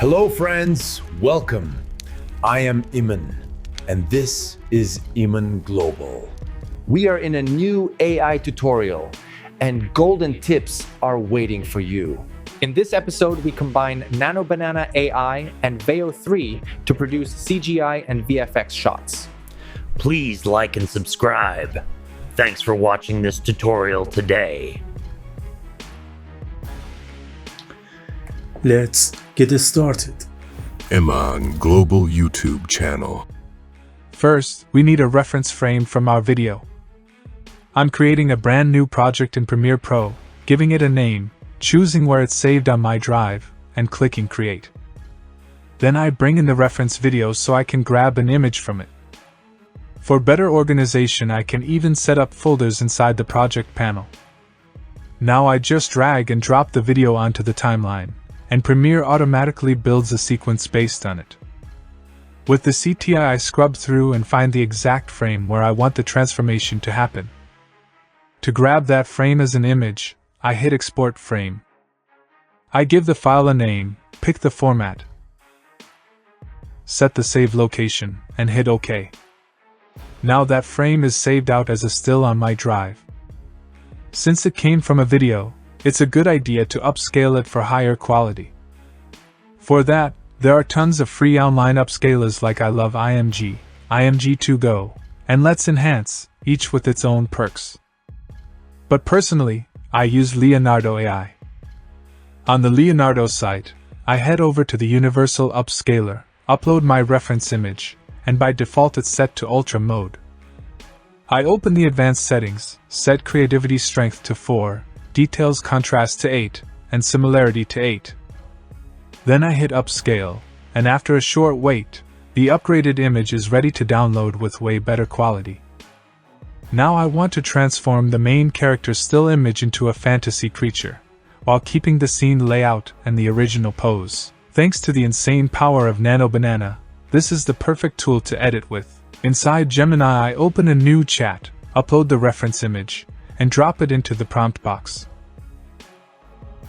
Hello friends, welcome. I am Iman, and this is Iman Global. We are in a new AI tutorial, and golden tips are waiting for you. In this episode, we combine Nano Banana AI and Veo 3 to produce CGI and VFX shots. Please like and subscribe. Thanks for watching this tutorial today. Let's get started. Iman Global YouTube channel. First, we need a reference frame from our video. I'm creating a brand new project in Premiere Pro, giving it a name, choosing where it's saved on my drive, and clicking Create. Then I bring in the reference video so I can grab an image from it. For better organization, I can even set up folders inside the project panel. Now I just drag and drop the video onto the timeline, and Premiere automatically builds a sequence based on it. With the CTI, I scrub through and find the exact frame where I want the transformation to happen. To grab that frame as an image, I hit Export Frame. I give the file a name, pick the format, set the save location, and hit OK. Now that frame is saved out as a still on my drive. Since it came from a video, it's a good idea to upscale it for higher quality. For that, there are tons of free online upscalers like I Love IMG, IMG2Go, and Let's Enhance, each with its own perks. But personally, I use Leonardo AI. On the Leonardo site, I head over to the Universal Upscaler, upload my reference image, and by default it's set to Ultra mode. I open the advanced settings, set creativity strength to 4, details contrast to 8, and similarity to 8. Then I hit Upscale, and after a short wait, the upgraded image is ready to download with way better quality. Now I want to transform the main character's still image into a fantasy creature, while keeping the scene layout and the original pose. Thanks to the insane power of Nano Banana, this is the perfect tool to edit with. Inside Gemini, I open a new chat, upload the reference image, and drop it into the prompt box.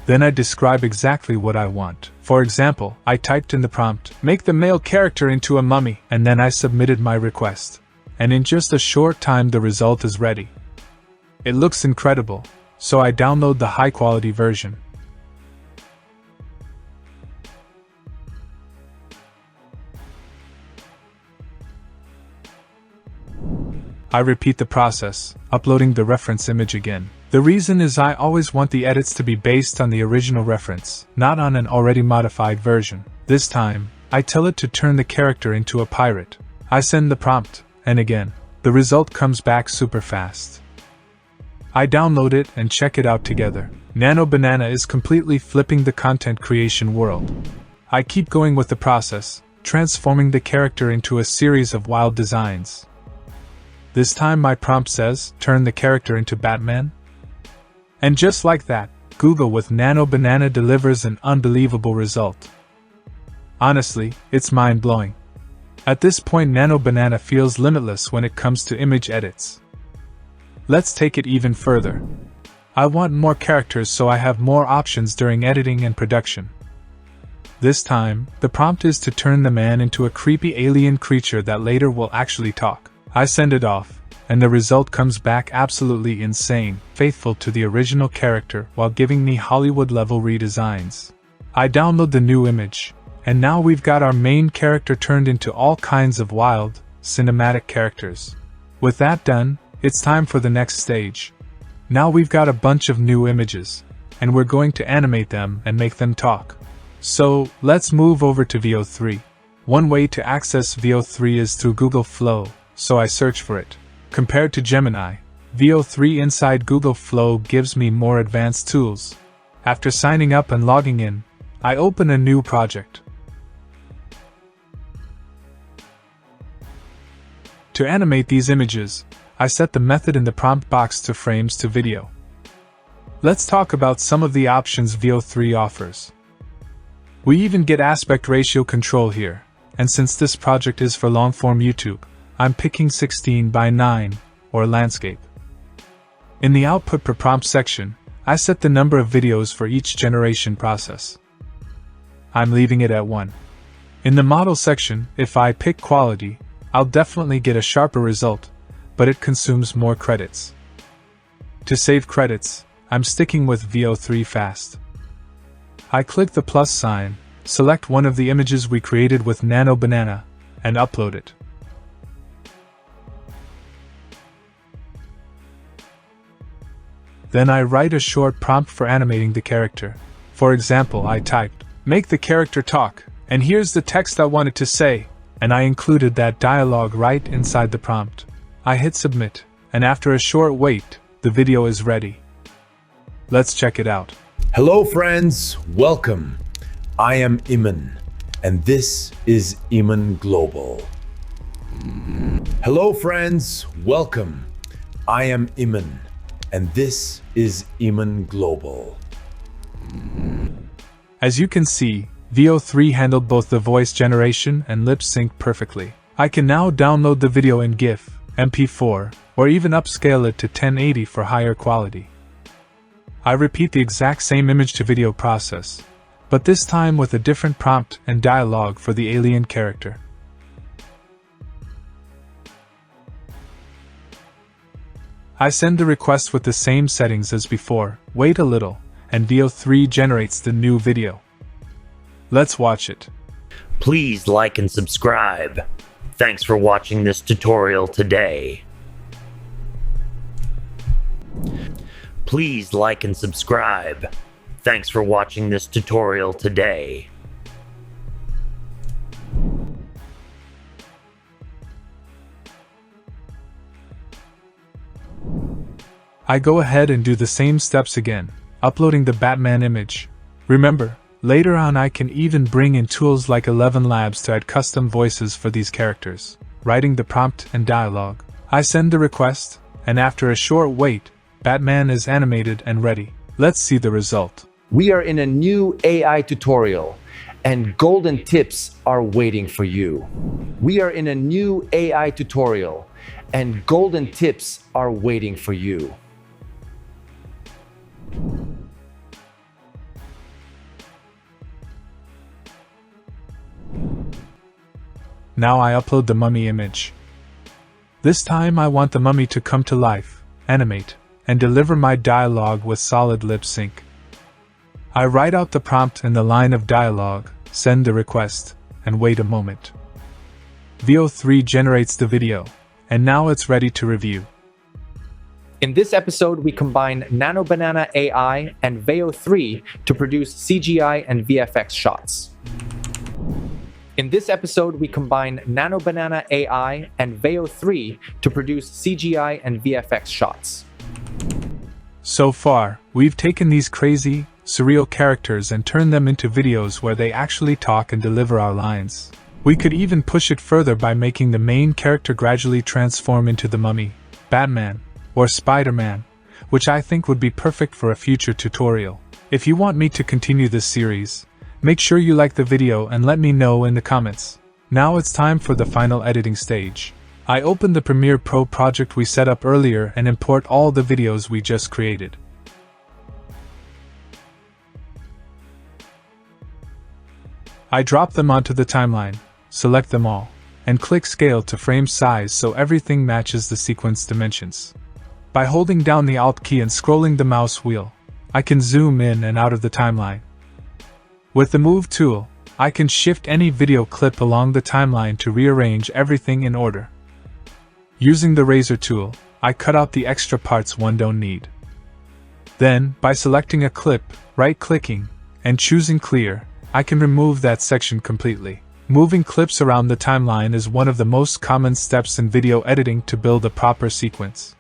Then I describe exactly what I want. For example, I typed in the prompt, make the male character into a mummy, and then I submitted my request. And in just a short time the result is ready. It looks incredible, so I download the high-quality version. I repeat the process, uploading the reference image again. The reason is I always want the edits to be based on the original reference, not on an already modified version. This time, I tell it to turn the character into a pirate. I send the prompt, and again, the result comes back super fast. I download it and check it out together. Nano Banana is completely flipping the content creation world. I keep going with the process, transforming the character into a series of wild designs. This time my prompt says, turn the character into Batman. And just like that, Google with Nano Banana delivers an unbelievable result. Honestly, it's mind-blowing. At this point, Nano Banana feels limitless when it comes to image edits. Let's take it even further. I want more characters, so I have more options during editing and production. This time, the prompt is to turn the man into a creepy alien creature that later will actually talk. I send it off, and the result comes back absolutely insane, faithful to the original character while giving me Hollywood-level redesigns. I download the new image, and now we've got our main character turned into all kinds of wild, cinematic characters. With that done, it's time for the next stage. Now we've got a bunch of new images, and we're going to animate them and make them talk. So, let's move over to Veo 3. One way to access Veo 3 is through Google Flow, so I search for it. Compared to Gemini, Veo 3 inside Google Flow gives me more advanced tools. After signing up and logging in, I open a new project. To animate these images, I set the method in the prompt box to frames to video. Let's talk about some of the options Veo 3 offers. We even get aspect ratio control here, and since this project is for long-form YouTube, I'm picking 16:9, or landscape. In the output per prompt section, I set the number of videos for each generation process. I'm leaving it at 1. In the model section, if I pick quality, I'll definitely get a sharper result, but it consumes more credits. To save credits, I'm sticking with VO3 fast. I click the plus sign, select one of the images we created with Nano Banana, and upload it. Then I write a short prompt for animating the character. For example, I typed, "Make the character talk," and here's the text I wanted to say, and I included that dialogue right inside the prompt. I hit submit, and after a short wait, the video is ready. Let's check it out. Hello, friends. Welcome. I am Iman, and this is Iman Global. Hello, friends. Welcome. I am Iman, and this is Iman Global. As you can see, VO3 handled both the voice generation and lip sync perfectly. I can now download the video in GIF, MP4, or even upscale it to 1080 for higher quality. I repeat the exact same image to video process, but this time with a different prompt and dialogue for the alien character. I send the request with the same settings as before, wait a little, and VO3 generates the new video. Let's watch it. Please like and subscribe. Thanks for watching this tutorial today. Please like and subscribe. Thanks for watching this tutorial today. I go ahead and do the same steps again, uploading the Batman image. Remember, later on I can even bring in tools like 11 Labs to add custom voices for these characters, writing the prompt and dialogue. I send the request, and after a short wait, Batman is animated and ready. Let's see the result. We are in a new AI tutorial, and golden tips are waiting for you. We are in a new AI tutorial, and golden tips are waiting for you. Now I upload the mummy image. This time I want the mummy to come to life, animate, and deliver my dialogue with solid lip sync. I write out the prompt and the line of dialogue, send the request, and wait a moment. VO3 generates the video, and now it's ready to review. In this episode, we combine Nano Banana AI and Veo3 to produce CGI and VFX shots. In this episode, we combine Nano Banana AI and Veo3 to produce CGI and VFX shots. So far, we've taken these crazy, surreal characters and turned them into videos where they actually talk and deliver our lines. We could even push it further by making the main character gradually transform into the Mummy, Batman, or Spider-Man, which I think would be perfect for a future tutorial. If you want me to continue this series, make sure you like the video and let me know in the comments. Now it's time for the final editing stage. I open the Premiere Pro project we set up earlier and import all the videos we just created. I drop them onto the timeline, select them all, and click Scale to frame size so everything matches the sequence dimensions. By holding down the Alt key and scrolling the mouse wheel, I can zoom in and out of the timeline. With the Move tool, I can shift any video clip along the timeline to rearrange everything in order. Using the Razor tool, I cut out the extra parts one don't need. Then, by selecting a clip, right-clicking, and choosing Clear, I can remove that section completely. Moving clips around the timeline is one of the most common steps in video editing to build a proper sequence.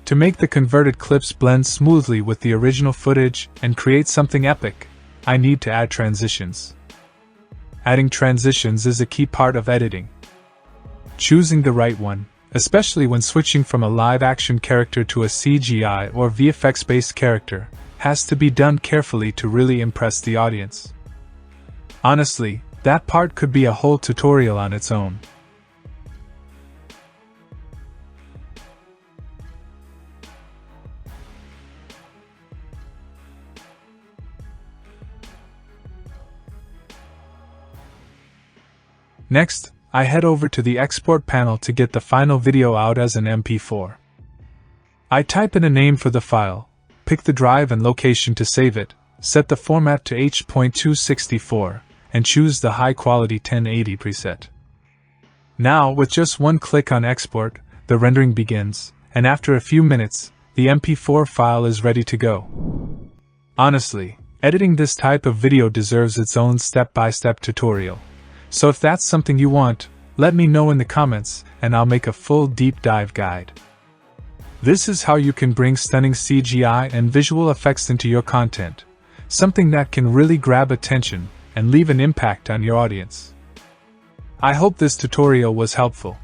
To make the converted clips blend smoothly with the original footage and create something epic, I need to add transitions. Adding transitions is a key part of editing. Choosing the right one, especially when switching from a live-action character to a CGI or VFX-based character, has to be done carefully to really impress the audience. Honestly, that part could be a whole tutorial on its own. Next, I head over to the export panel to get the final video out as an MP4. I type in a name for the file, pick the drive and location to save it, set the format to H.264, and choose the high-quality 1080 preset. Now, with just one click on export, the rendering begins, and after a few minutes, the MP4 file is ready to go. Honestly, editing this type of video deserves its own step-by-step tutorial. So if that's something you want, let me know in the comments, and I'll make a full deep dive guide. This is how you can bring stunning CGI and visual effects into your content, something that can really grab attention and leave an impact on your audience. I hope this tutorial was helpful.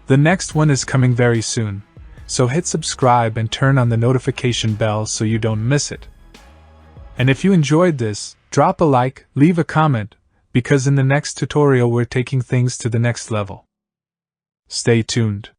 The next one is coming very soon, so hit subscribe and turn on the notification bell so you don't miss it. And if you enjoyed this, drop a like, leave a comment, because in the next tutorial we're taking things to the next level. Stay tuned.